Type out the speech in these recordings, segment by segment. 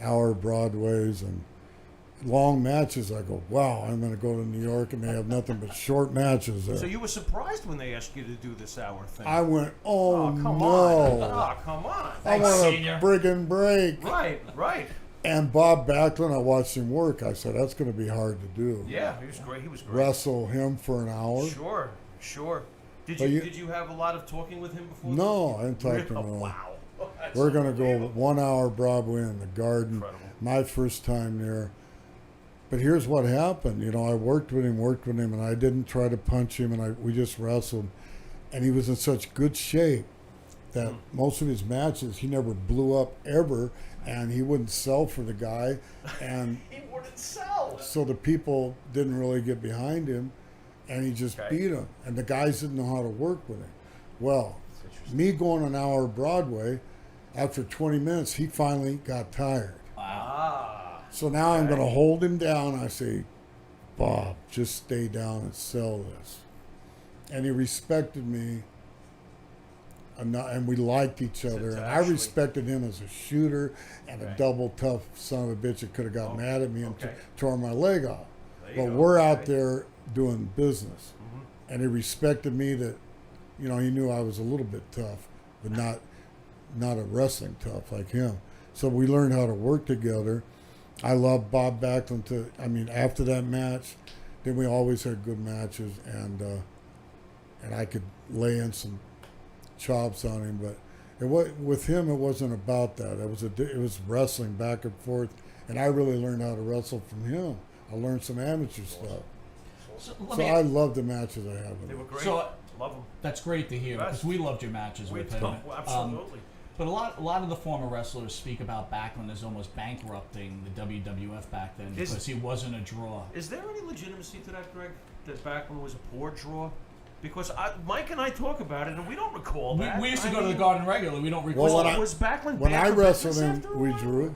hour Broadways and long matches. I go, wow, I'm going to go to New York and they have nothing but short matches there. So you were surprised when they asked you to do this hour thing? I went, oh, come no. on. Oh, come on. I Thanks, want senior. a friggin' break. Right. And Bob Backlund, I watched him work. I said, that's going to be hard to do. Yeah, he was great. Wrestle him for an hour. Sure. Did But did you have a lot of talking with him before? No, I didn't talk to him at all. Wow. That's We're going to go unbelievable. 1 hour Broadway in the Garden. Incredible. My first time there. But here's what happened. I worked with him, and I didn't try to punch him, and we just wrestled. And he was in such good shape that most of his matches, he never blew up ever, and he wouldn't sell for the guy. And He wouldn't sell. so the people didn't really get behind him, and he just beat him. And the guys didn't know how to work with him. Well, me going an hour Broadway, after 20 minutes, he finally got tired. So now I'm going to hold him down. I say, Bob, just stay down and sell this. And he respected me, and we liked each other. And I respected him as a shooter and a double tough son of a bitch that could have got mad at me and tore my leg off. But we're out there doing business. And he respected me that, he knew I was a little bit tough, but not a wrestling tough like him. So we learned how to work together. I love Bob Backlund after that match, then we always had good matches, and I could lay in some chops on him, but with him it wasn't about that. It was wrestling back and forth, and I really learned how to wrestle from him. I learned some amateur stuff. So I love the matches I have with him. They were great. So Love them. that's great to hear because we loved your matches with him. Absolutely. But a lot of the former wrestlers speak about Backlund as almost bankrupting the WWF back then because he wasn't a draw. Is there any legitimacy to that, Greg? That Backlund was a poor draw? Because Mike and I talk about it, and we don't recall that. We used to go to the Garden regularly. We don't recall. Well, was Backlund when bad I for wrestled business him, after a we while? drew.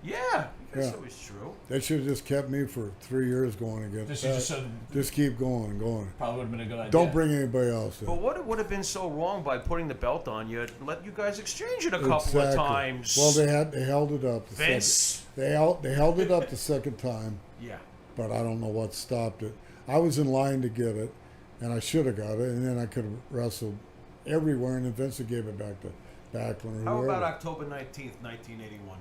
Yeah, I guess it was true. They should have just kept me for 3 years going against that. Just keep going. Probably would have been a good idea. Don't bring anybody else in. But what would have been so wrong by putting the belt on you? Let you guys exchange it a couple of times. Well, they held it up. Vince. They held it up the second time. Yeah. But I don't know what stopped it. I was in line to get it, and I should have got it, and then I could have wrestled everywhere, and then Vince gave it back to Backlund or How whoever. about October 19th, 1981?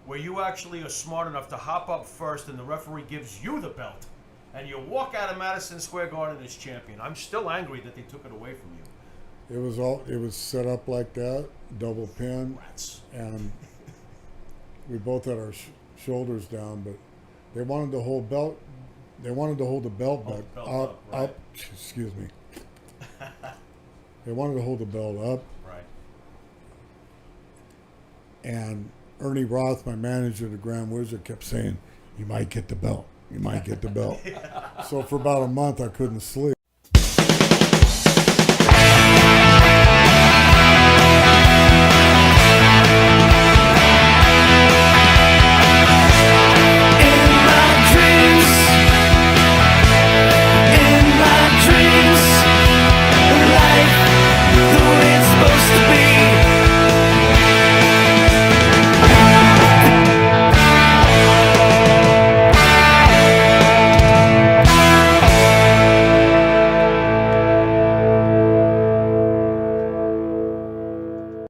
Where you actually are smart enough to hop up first and the referee gives you the belt. And you walk out of Madison Square Garden as champion. I'm still angry that they took it away from you. It was set up like that, double pin. Rats. And we both had our shoulders down, but they wanted to hold belt. They wanted to hold the belt back up. Excuse me. They wanted to hold the belt up. Right. And Ernie Roth, my manager, the Grand Wizard, kept saying, "You might get the belt. You might get the belt." So for about a month, I couldn't sleep.